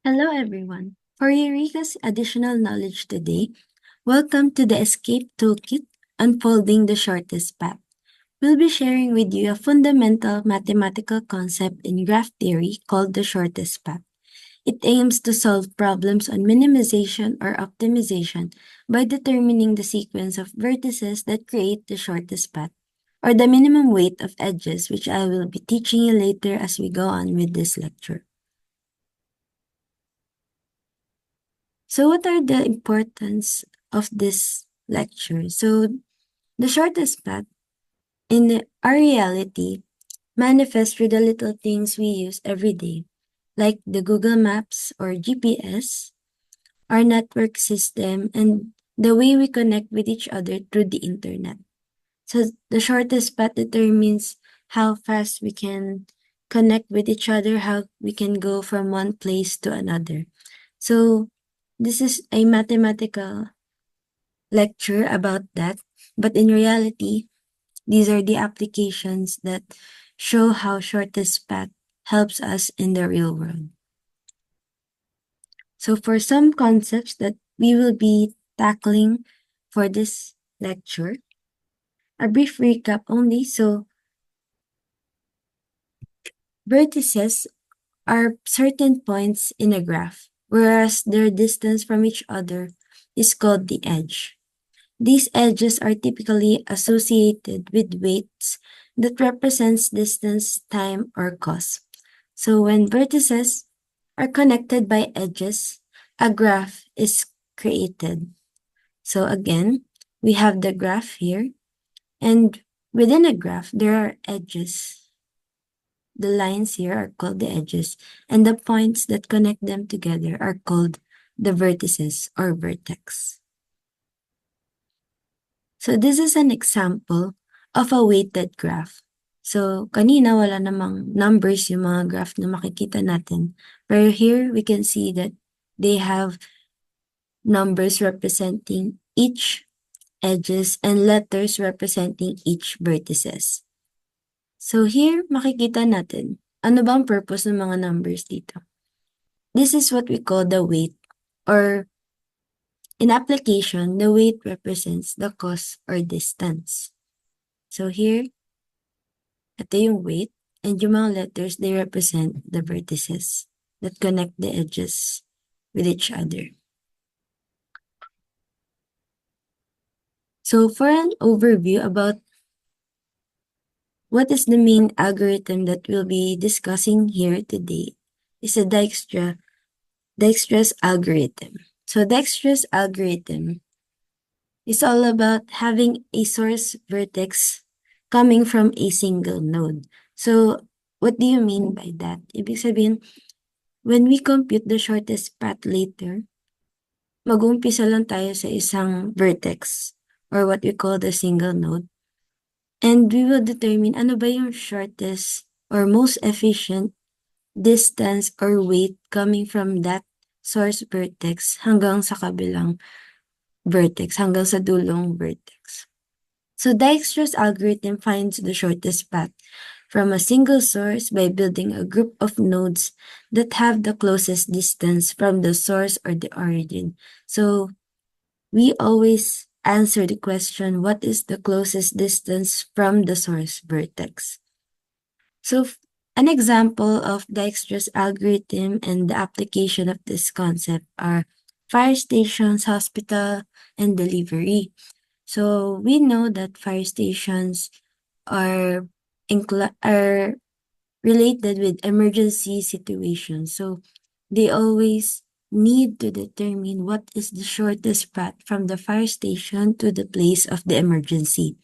Hello, everyone. For Eureka's additional knowledge today, welcome to the Escape Toolkit Unfolding the Shortest Path. We'll be sharing with you a fundamental mathematical concept in graph theory called the shortest path. It aims to solve problems on minimization or optimization by determining the sequence of vertices that create the shortest path, or the minimum weight of edges, which I will be teaching you later as we go on with this lecture. So what are the importance of this lecture? So the shortest path in our reality manifests through the little things we use every day, like the Google Maps or GPS, our network system, and the way we connect with each other through the internet. So the shortest path determines how fast we can connect with each other, how we can go from one place to another. So this is a mathematical lecture about that, but in reality, these are the applications that show how shortest path helps us in the real world. So for some concepts that we will be tackling for this lecture, a brief recap only. So vertices are certain points in a graph, whereas their distance from each other is called the edge. These edges are typically associated with weights that represents distance, time, or cost. So when vertices are connected by edges, a graph is created. So again, we have the graph here, and within a graph, there are edges. The lines here are called the edges, and the points that connect them together are called the vertices or vertex. So this is an example of a weighted graph. So kanina wala namang numbers yung mga graph na makikita natin. Pero here we can see that they have numbers representing each edges and letters representing each vertices. So here makikita natin ano bang purpose ng mga numbers dito. This is what we call the weight, or in application, the weight represents the cost or distance. So here, ito yung weight, and yung mga letters, they represent the vertices that connect the edges with each other. So for an overview about what is the main algorithm that we'll be discussing here today is the Dijkstra's algorithm. So Dijkstra's algorithm is all about having a source vertex coming from a single node. So what do you mean by that? Ibig sabihin, when we compute the shortest path later, mag-uumpisa lang tayo sa isang vertex or what we call the single node. And we will determine ano ba yung shortest or most efficient distance or weight coming from that source vertex hanggang sa kabilang vertex, hanggang sa dulong vertex. So Dijkstra's algorithm finds the shortest path from a single source by building a group of nodes that have the closest distance from the source or the origin. So we always answer the question, what is the closest distance from the source vertex? So an example of Dijkstra's algorithm and the application of this concept are fire stations, hospital, and delivery. So we know that fire stations are related with emergency situations. So they always need to determine what is the shortest path from the fire station to the place of the emergency.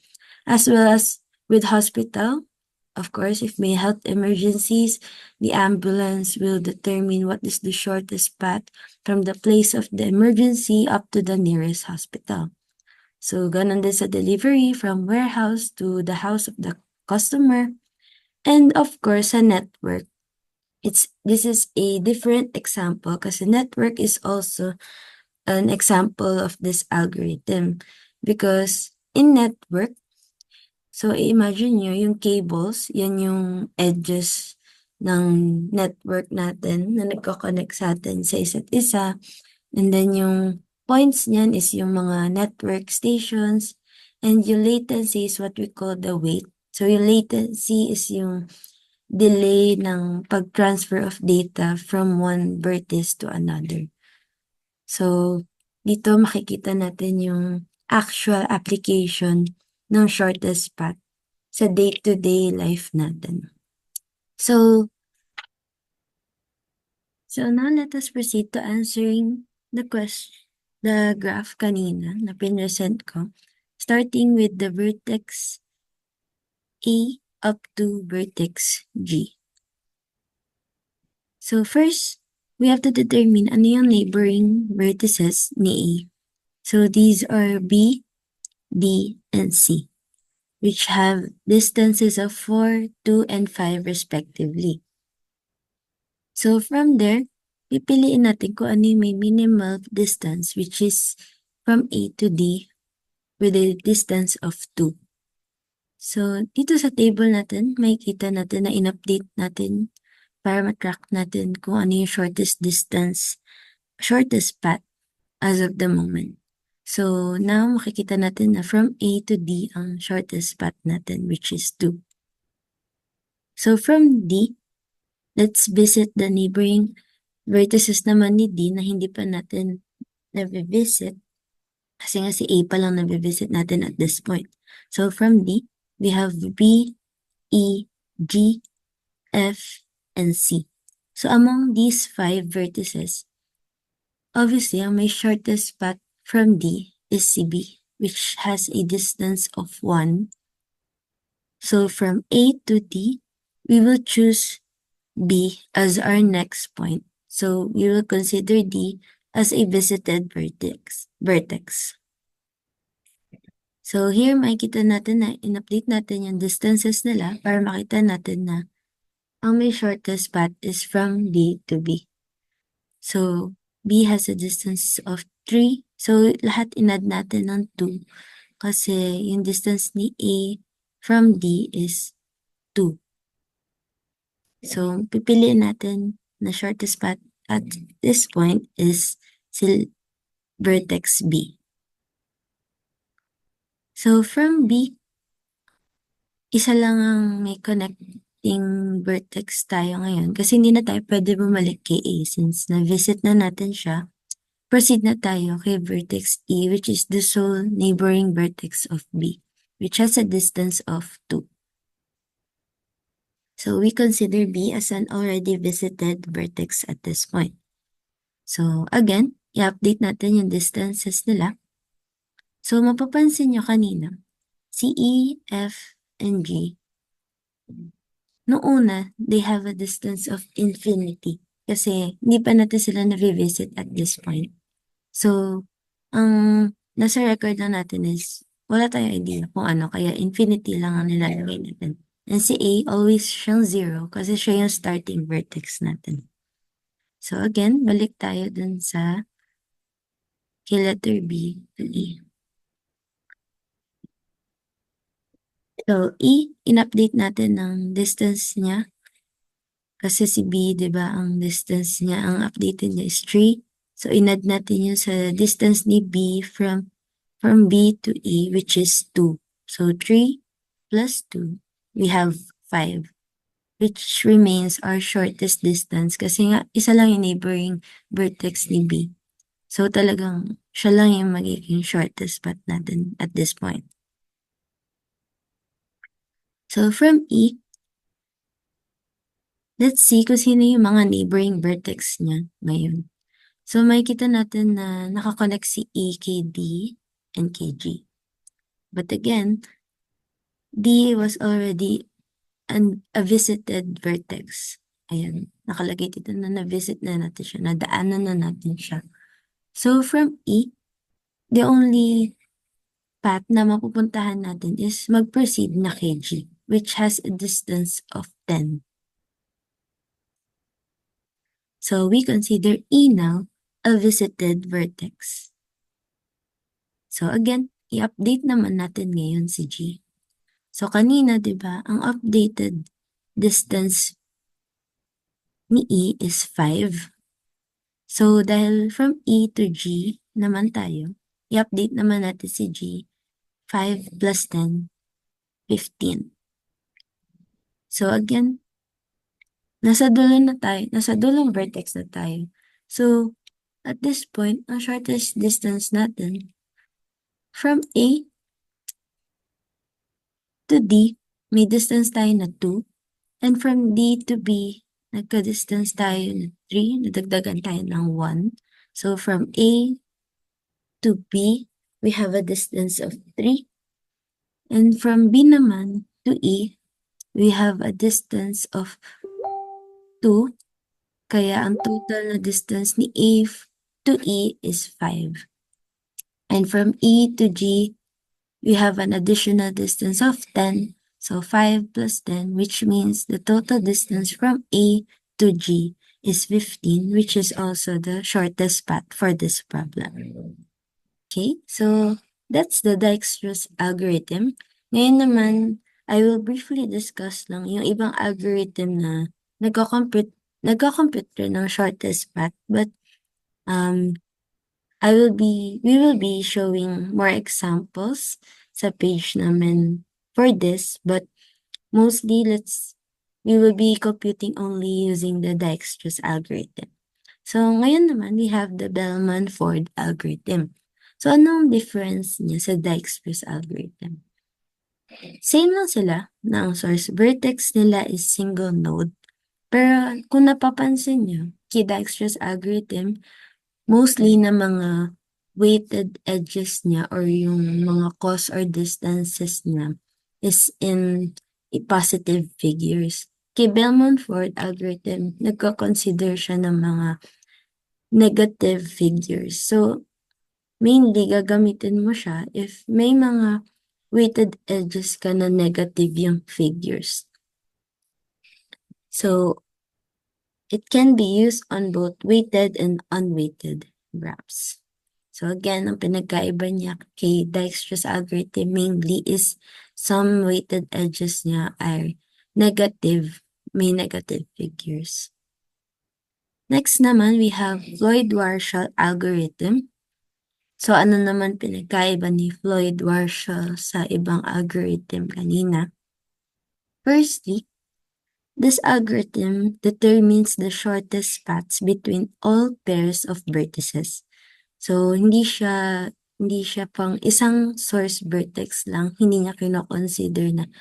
As well as with hospital, of course, if may health emergencies, the ambulance will determine what is the shortest path from the place of the emergency up to the nearest hospital. So, ganun din sa delivery from warehouse to the house of the customer. And of course, a network. This is a different example kasi network is also an example of this algorithm. Because in network, so imagine nyo yung cables, yan yung edges ng network natin na nagko-connect sa atin sa isa't isa. And then yung points niyan is yung mga network stations. And yung latency is what we call the wait. So yung latency is yung delay ng pag-transfer of data from one vertex to another. So, dito makikita natin yung actual application ng shortest path sa day-to-day life natin. So now let us proceed to answering the graph kanina na pinresent ko, starting with the vertex A up to vertex G. So first, we have to determine ano yung neighboring vertices ni A. So these are B, D, and C, which have distances of 4, 2, and 5 respectively. So from there, pipiliin natin kung ano yung may minimal distance, which is from A to D with a distance of 2. So dito sa table natin, makikita natin na in-update natin para matrack natin kung ano yung shortest distance, shortest path as of the moment. So now makikita natin na from A to D ang shortest path natin, which is 2. So from D, let's visit the neighboring vertices naman ni D na hindi pa natin na-visit. Kasi nga si A pa lang na-visit natin at this point. So from D, we have B, E, G, F, and C. So among these 5 vertices, obviously, ang may shortest path from D is si B, which has a distance of 1. So from A to D, we will choose B as our next point. So we will consider D as a visited vertex. So here makikita natin na in-update natin yung distances nila para makita natin na ang may shortest path is from D to B. So B has a distance of 3. So lahat inad natin ng 2 kasi yung distance ni A from D is 2. So pipiliin natin na shortest path at this point is si vertex B. So from B, isa lang ang may connecting vertex tayo ngayon kasi hindi na tayo pwede bumalik kay A since na-visit na natin siya. Proceed na tayo kay vertex E, which is the sole neighboring vertex of B, which has a distance of 2. So we consider B as an already visited vertex at this point. So again, i-update natin yung distances nila. So mapapansin nyo kanina, si E, F, and G, noong una, they have a distance of infinity kasi hindi pa natin sila na-visit at this point. So, ang nasa record lang natin is wala tayong idea kung ano, kaya infinity lang ang nilalagay natin. And si A, always siyang 0 kasi siya yung starting vertex natin. So again, balik tayo dun sa kay letter B to E. So E, in-update natin ng distance niya. Kasi si B, di ba, ang distance niya, ang updated niya is 3. So inad natin yun sa distance ni B from B to E, which is 2. So 3 plus 2, we have 5, which remains our shortest distance kasi nga isa lang yung neighboring vertex ni B. So talagang siya lang yung magiging shortest path natin at this point. So from E, let's see kung sino yung mga neighboring vertex niya ngayon. So makikita natin na nakakonect si E kay D and kay G. But again, D was already a visited vertex. Ayan, nakalagay dito na na-visit na natin siya, nadaanan na natin siya. So from E, the only path na mapupuntahan natin is mag-proceed na kay G, which has a distance of 10. So we consider E now a visited vertex. So again, i-update naman natin ngayon si G. So kanina, 'di ba, ang updated distance ni E is 5. So, dahil from E to G naman tayo, i-update naman natin si G. 5 plus 10, 15. So, again, nasa dulong vertex na tayo. So, at this point, ang shortest distance natin from A to D, may distance tayo na 2. And from D to B, nagka-distance tayo na 3. Nadagdagan tayo ng 1. So, from A to B, we have a distance of 3. And from B naman to E, we have a distance of 2. Kaya ang total na distance ni A to E is 5. And from E to G, we have an additional distance of 10. So 5 plus 10, which means the total distance from A to G is 15, which is also the shortest path for this problem. Okay, so that's the Dijkstra's algorithm. Ngayon naman, I will briefly discuss lang yung ibang algorithm na nagko-compute rin ng shortest path, but we will be showing more examples sa page namin for this, but mostly we will be computing only using the Dijkstra's algorithm. So, ngayon naman, we have the Bellman-Ford algorithm. So, anong difference niya sa Dijkstra's algorithm? Same lang sila na ang source vertex nila is single node. Pero kung napapansin nyo, kay Dijkstra's algorithm, mostly na mga weighted edges niya or yung mga cost or distances niya is in positive figures. Kay Bellman-Ford algorithm, nagko-consider siya ng mga negative figures. So, mainly gagamitin mo siya if may mga weighted edges ka na negative yung figures. So, it can be used on both weighted and unweighted graphs. So again, ang pinagkaiba niya kay Dijkstra's algorithm mainly is some weighted edges niya are negative, may negative figures. Next naman, we have Floyd-Warshall algorithm. So ano naman pinagkaiba ni Floyd-Warshall sa ibang algorithm kanina? Firstly, this algorithm determines the shortest paths between all pairs of vertices. So, hindi siya pang isang source vertex lang. Hindi niya kino-consider na,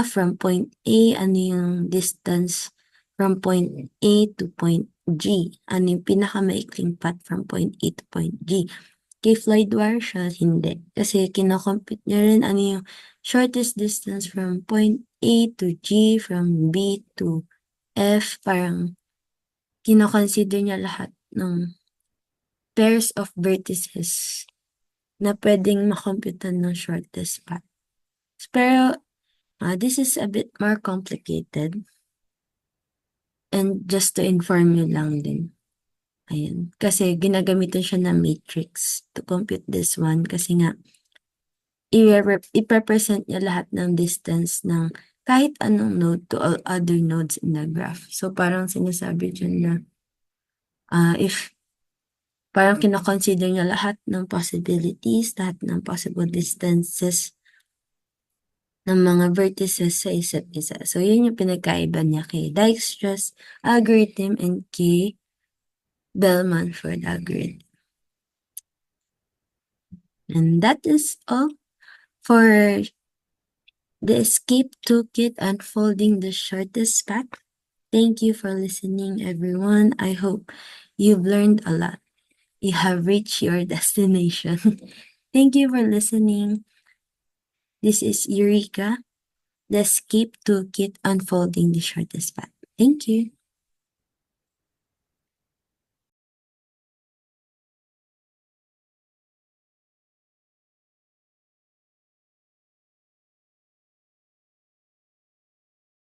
from point A, ano yung distance from point A to point G. Ano yung pinakamaikling path from point A to point G. Kay Floyd-Warshall, hindi. Kasi kinocompute niya rin ano yung shortest distance from point A to G, from B to F. Parang kino-consider niya lahat ng pairs of vertices na pwedeng makomputan ng shortest path. Pero, this is a bit more complicated. And just to inform you lang din. Ayan. Kasi ginagamitan siya ng matrix to compute this one. Kasi nga, i-represent niya lahat ng distance ng kahit anong node to all other nodes in the graph. So, parang sinasabi dyan na, if parang kinoconsider niya lahat ng possibilities, lahat ng possible distances ng mga vertices sa isa't isa. So, yun yung pinagkaiba niya kay Dijkstra's algorithm and kay Bellman-Ford algorithm. And that is all for the escape toolkit unfolding the shortest path. Thank you for listening, everyone. I hope you've learned a lot. You have reached your destination. Thank you for listening. This is Eureka, the escape toolkit unfolding the shortest path. Thank you.